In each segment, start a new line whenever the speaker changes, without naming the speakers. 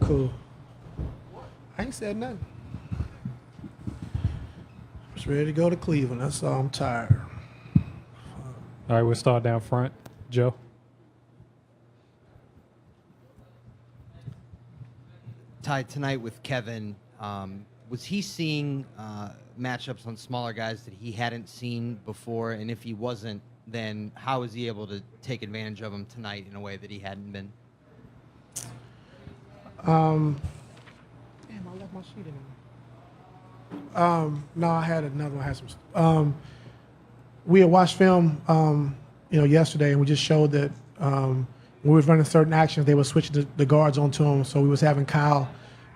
Cool. I ain't said nothing. Just ready to go to Cleveland. That's all. I'm tired.
All right, we'll start down front. Joe.
Ty, tonight with Kevin, was he seeing matchups on smaller guys that he hadn't seen before? And if he wasn't, then how was he able to take advantage of them tonight in a way that he hadn't been?
Damn, I left my sheet in there. No, I had another one. I had some. We had watched film, yesterday, and we just showed that when we was running certain actions, they were switching the guards onto him. So we was having Kyle,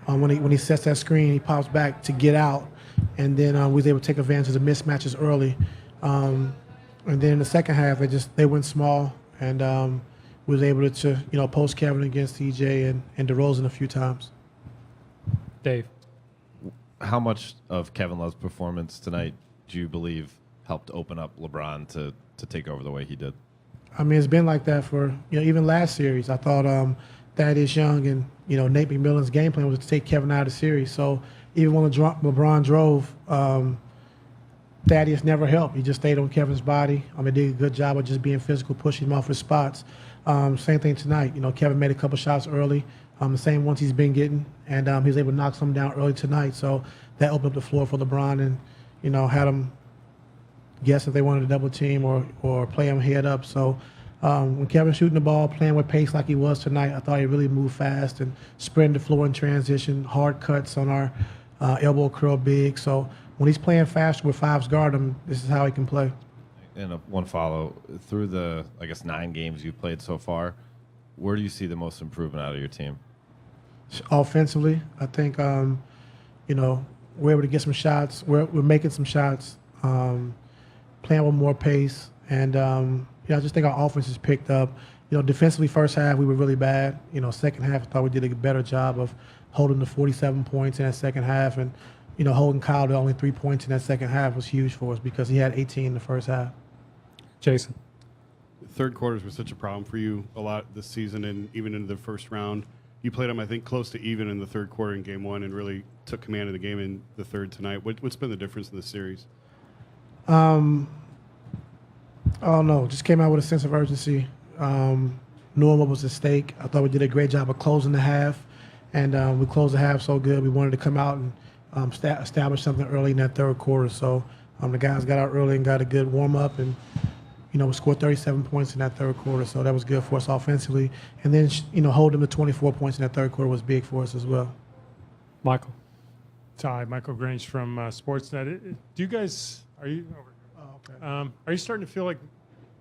when he sets that screen, he pops back to get out, and then we was able to take advantage of the mismatches early. And then in the second half, they went small, and we was able to post Kevin against TJ and DeRozan a few times.
Dave.
How much of Kevin Love's performance tonight do you believe helped open up LeBron to take over the way he did?
I mean, it's been like that for even last series. I thought Thaddeus Young and Nate McMillan's game plan was to take Kevin out of the series. So even when LeBron drove, Thaddeus never helped. He just stayed on Kevin's body. Did a good job of just being physical, pushing him off his spots. Same thing tonight. Kevin made a couple shots early, the same ones he's been getting, and he was able to knock some down early tonight. So that opened up the floor for LeBron and, had him guess if they wanted to double team or play him head up. So when Kevin's shooting the ball, playing with pace like he was tonight, I thought he really moved fast and spreading the floor in transition, hard cuts on our elbow curl big. So when he's playing faster with fives guard him, this is how he can play.
And one follow, through the, 9 games you've played so far, where do you see the most improvement out of your team?
Offensively, I think, we're able to get some shots. We're making some shots, playing with more pace. And, I just think our offense has picked up. Defensively, first half, we were really bad. Second half, I thought we did a better job of holding the 47 points in that second half. And, holding Kyle to only 3 points in that second half was huge for us because he had 18 in the first half.
Jason.
Third quarters were such a problem for you a lot this season and even into the first round. You played them, I think, close to even in the third quarter in game one and really took command of the game in the third tonight. What's been the difference in the series?
I don't know. Just came out with a sense of urgency, knowing what was at stake. I thought we did a great job of closing the half, and we closed the half so good. We wanted to come out and establish something early in that third quarter. So the guys got out early and got a good warm-up, and we scored 37 points in that third quarter, so that was good for us offensively. And then, holding them to 24 points in that third quarter was big for us as well.
Michael.
Ty, Michael Grange from Sportsnet. Do you guys, are you starting to feel like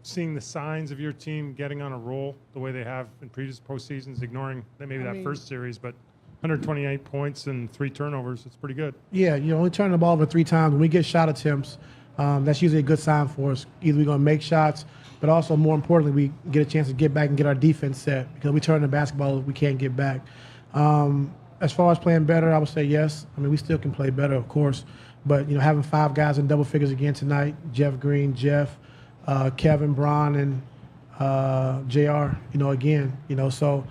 seeing the signs of your team getting on a roll the way they have in previous postseasons, ignoring that first series, but 128 points and 3 turnovers, it's pretty good.
Yeah, only turning the ball over 3 times. When we get shot attempts, that's usually a good sign for us. Either we're going to make shots, but also more importantly, we get a chance to get back and get our defense set because we turn the basketball we can't get back. As far as playing better, I would say yes. We still can play better, of course, but having 5 guys in double figures again tonight, Jeff Green, Kevin, Bron, and JR, again, so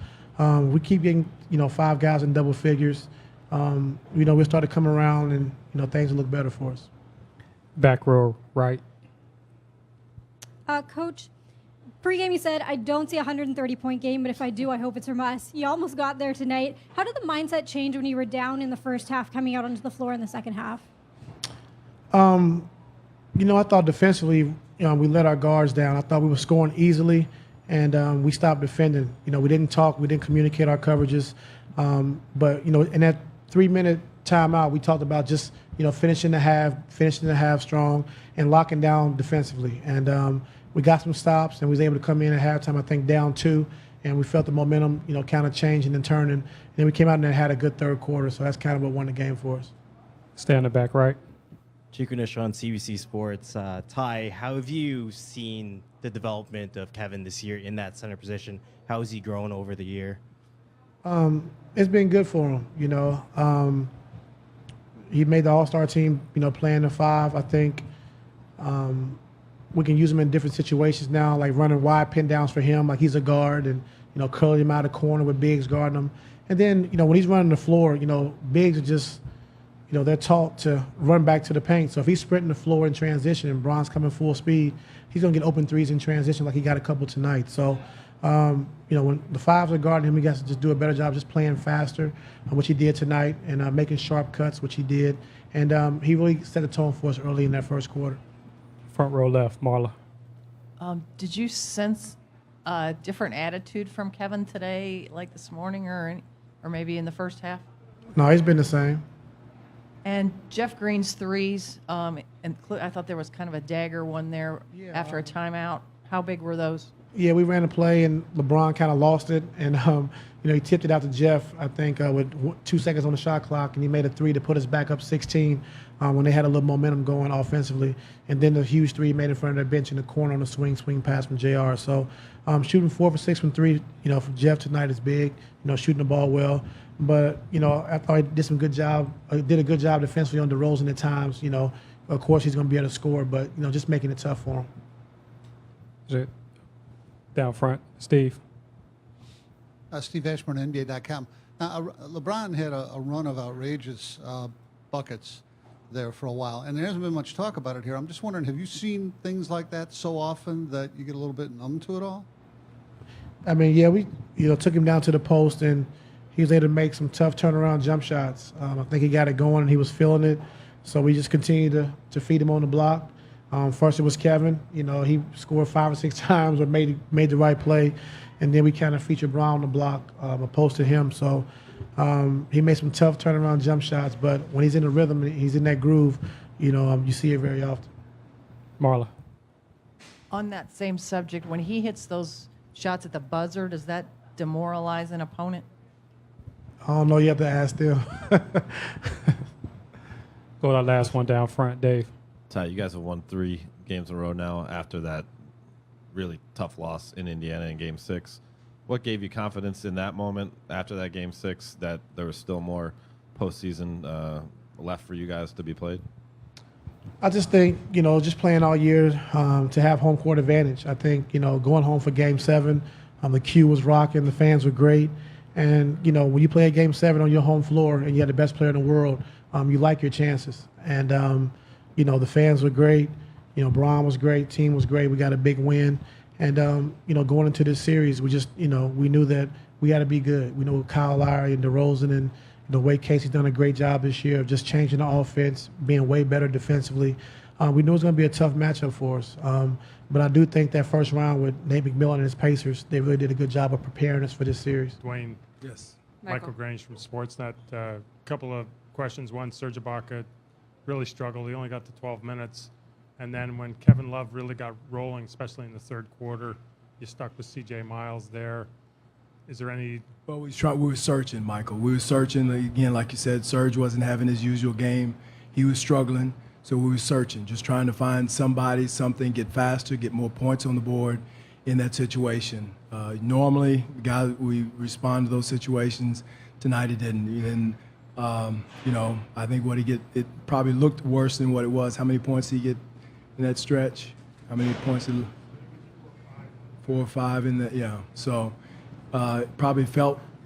we keep getting, 5 guys in double figures. We'll start to come around and, things will look better for us.
Back row right.
Coach, pregame you said, I don't see a 130-point game, but if I do, I hope it's from us. You almost got there tonight. How did the mindset change when you were down in the first half, coming out onto the floor in the second half?
I thought defensively, we let our guards down. I thought we were scoring easily, and we stopped defending. We didn't talk. We didn't communicate our coverages. But, in that 3-minute timeout, we talked about just, finishing the half strong and locking down defensively. And we got some stops, and we was able to come in at halftime, I think, down 2, and we felt the momentum, kind of changing and turning. And then we came out and had a good third quarter, so that's kind of what won the game for us.
Stay on the back right.
Chico Nish on CBC Sports. Ty, how have you seen the development of Kevin this year in that center position? How has he grown over the year?
It's been good for him, He made the All-Star team, playing the 5. I think we can use him in different situations now, like running wide pin downs for him, like he's a guard, and curling him out of corner with bigs guarding him. And then, when he's running the floor, bigs are just, they're taught to run back to the paint. So if he's sprinting the floor in transition and Bron's coming full speed, he's going to get open threes in transition like he got a couple tonight. So, when the fives are guarding him, he has to just do a better job just playing faster, which he did tonight, and making sharp cuts, which he did. And he really set the tone for us early in that first quarter.
Front row left, Marla.
Did you sense a different attitude from Kevin today, like this morning or maybe in the first half?
No, he's been the same.
And Jeff Green's threes, I thought there was kind of a dagger one there after a timeout. How big were those?
Yeah, we ran a play, and LeBron kind of lost it. And, he tipped it out to Jeff, I think, with 2 seconds on the shot clock, and he made a three to put us back up 16 when they had a little momentum going offensively. And then the huge three he made in front of their bench in the corner on the swing pass from JR. So shooting 4 for 6 from three, for Jeff tonight is big, shooting the ball well. But, I thought he did a good job defensively on DeRozan at times. Of course he's going to be able to score, but, just making it tough for him.
Is it down front, Steve?
Steve Ashburn, NBA.com. Now, LeBron had a run of outrageous buckets there for a while, and there hasn't been much talk about it here. I'm just wondering, have you seen things like that so often that you get a little bit numb to it all?
I mean, yeah, we took him down to the post, and he was able to make some tough turnaround jump shots. I think he got it going, and he was feeling it. So we just continued to feed him on the block. First it was Kevin. He scored 5 or 6 times or made the right play. And then we kind of featured Brown on the block, opposed to him. So he made some tough turnaround jump shots. But when he's in the rhythm, he's in that groove, you see it very often.
Marla.
On that same subject, when he hits those shots at the buzzer, does that demoralize an opponent?
I don't know. You have to ask them.
Go to our last one down front, Dave.
Ty, you guys have won 3 games in a row now after that really tough loss in Indiana in Game 6. What gave you confidence in that moment after that Game 6 that there was still more postseason left for you guys to be played?
I just think, just playing all year to have home court advantage. I think, going home for Game 7, the queue was rocking, the fans were great. And, when you play a Game 7 on your home floor and you have the best player in the world, you like your chances. And, the fans were great. Braun was great. Team was great. We got a big win. And, going into this series, we just, we knew that we had to be good. We know Kyle Lowry and DeRozan and the way Casey's done a great job this year of just changing the offense, being way better defensively. We knew it was going to be a tough matchup for us. But I do think that first round with Nate McMillan and his Pacers, they really did a good job of preparing us for this series.
Dwane.
Yes.
Michael Grange from Sportsnet. A couple of questions. One, Serge Ibaka really struggled. He only got to 12 minutes. And then when Kevin Love really got rolling, especially in the third quarter, you stuck with C.J. Miles there. Is there any?
Well, we were searching, Michael. We were searching. Again, like you said, Serge wasn't having his usual game. He was struggling. So we were searching, just trying to find somebody, something, get faster, get more points on the board in that situation. Normally, we respond to those situations. Tonight it didn't. And, I think it probably looked worse than what it was. How many points did he get in that stretch? How many points? 4 or 5 in that, yeah. So it probably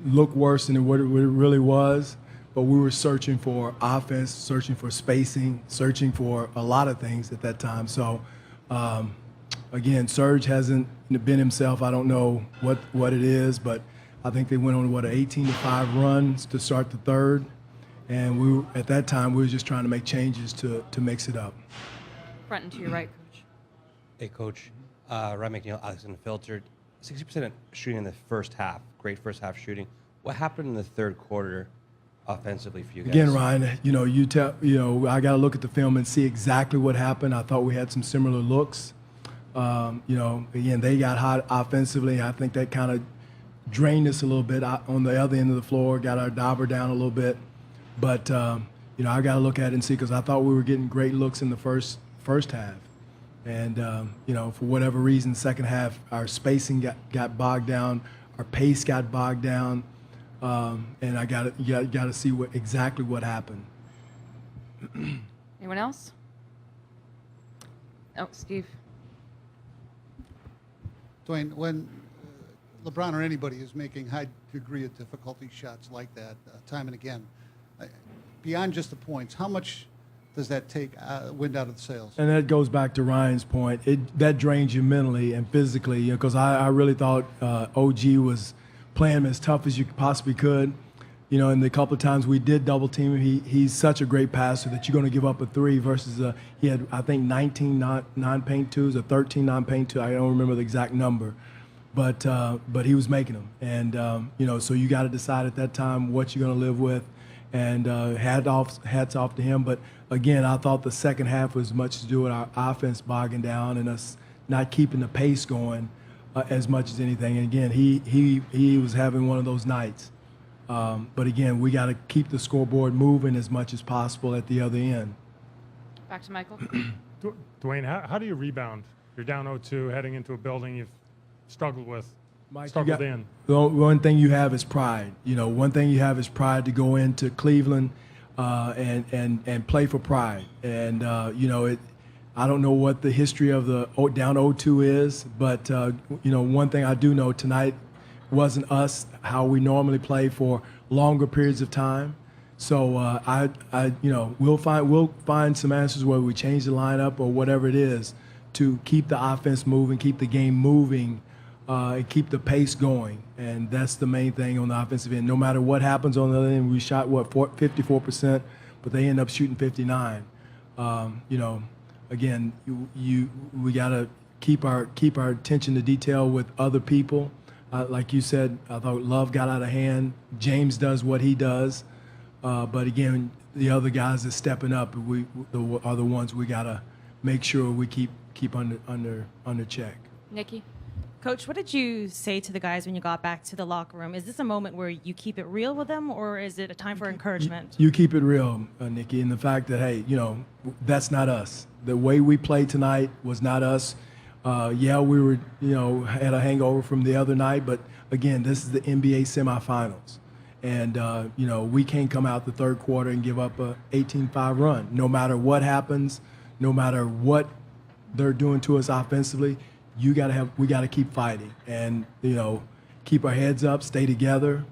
looked worse than what it really was. But we were searching for offense, searching for spacing, searching for a lot of things at that time. So, again, Serge hasn't been himself. I don't know what it is, but I think they went on, an 18-5 run to start the third. And at that time, we were just trying to make changes to mix it up.
Front and to your right, Coach.
Hey, Coach. Ryan McNeil, Alex Unfiltered. 60% shooting in the first half. Great first half shooting. What happened in the third quarter offensively for you guys?
Again, Ryan, I got to look at the film and see exactly what happened. I thought we had some similar looks. Again, they got hot offensively. I think that kind of drained us a little bit on the other end of the floor, got our dauber down a little bit. But, I got to look at it and see, because I thought we were getting great looks in the first half. And, for whatever reason, second half, our spacing got bogged down, our pace got bogged down. And I got to see exactly what happened.
Anyone else? Oh, Steve.
Dwane, when LeBron or anybody is making high degree of difficulty shots like that time and again. Beyond just the points, how much does that take wind out of the sails?
And that goes back to Ryan's point. That drains you mentally and physically, because I really thought OG was playing him as tough as you possibly could. And the couple of times we did double team him, he's such a great passer that you're going to give up a three versus he had, I think, 19 non-paint twos or 13 non-paint twos. I don't remember the exact number. But he was making them. And, so you got to decide at that time what you're going to live with. And hats off to him. But, again, I thought the second half was much to do with our offense bogging down and us not keeping the pace going as much as anything. And, again, he was having one of those nights. But, again, we got to keep the scoreboard moving as much as possible at the other end.
Back to Michael.
Dwane, how do you rebound? You're down 0-2, heading into a building you've struggled with.
Mike,
struggled in.
The one thing you have is pride. One thing you have is pride to go into Cleveland and play for pride. And, I don't know what the history of the down 0-2 is, but, one thing I do know tonight wasn't us how we normally play for longer periods of time. So we'll find some answers whether we change the lineup or whatever it is to keep the offense moving, keep the game moving, and keep the pace going. And that's the main thing on the offensive end. No matter what happens on the other end, we shot 54%, but they end up shooting 59. Again, we got to keep our attention to detail with other people. Like you said, I thought Love got out of hand. James does what he does, but again, the other guys that stepping up are the ones we got to make sure we keep under check.
Nikki.
Coach, what did you say to the guys when you got back to the locker room? Is this a moment where you keep it real with them, or is it a time for encouragement?
You keep it real, Nikki, and the fact that, hey, that's not us. The way we played tonight was not us. We were, had a hangover from the other night, but again, this is the NBA semifinals. And, we can't come out the third quarter and give up a 18-5 run. No matter what happens, no matter what they're doing to us offensively, we got to keep fighting and, keep our heads up, stay together,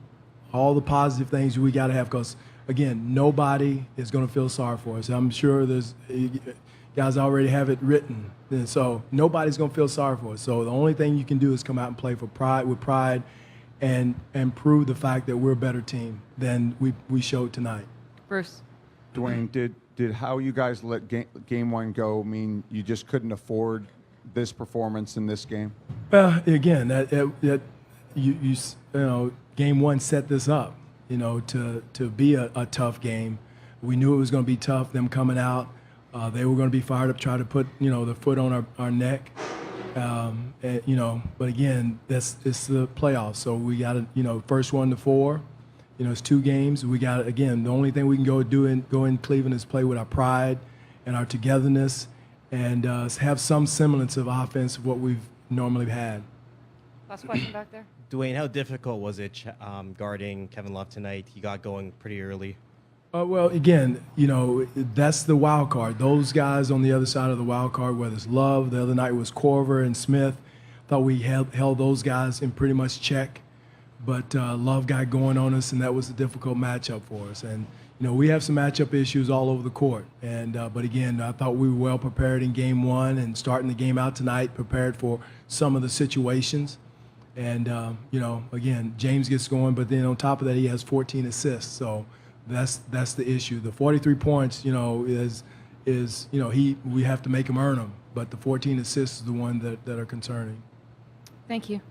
all the positive things we got to have, because, again, nobody is going to feel sorry for us. I'm sure there's guys already have it written, and so nobody's going to feel sorry for us. So the only thing you can do is come out and play with pride, and prove the fact that we're a better team than we showed tonight.
Bruce.
Dwane, did how you guys let game one go mean you just couldn't afford this performance in this game?
Well, again, that game one set this up, to be a tough game. We knew it was going to be tough. Them coming out, they were going to be fired up, try to put the foot on our neck. But again, it's the playoffs, so we got to first 1 to 4. It's 2 games. We got again. The only thing we can go in Cleveland is play with our pride and our togetherness, and have some semblance of offense of what we've normally had.
Last question back there.
Dwane, how difficult was it guarding Kevin Love tonight? He got going pretty early.
Well, again, that's the wild card. Those guys on the other side of the wild card, whether it's Love, the other night was Corver and Smith. Thought we held those guys in pretty much check. But Love got going on us, and that was a difficult matchup for us. And, we have some matchup issues all over the court. And but, again, I thought we were well prepared in game one and starting the game out tonight, prepared for some of the situations. And, again, James gets going, but then on top of that, he has 14 assists. So that's the issue. The 43 points, is we have to make him earn them. But the 14 assists is the one that are concerning.
Thank you.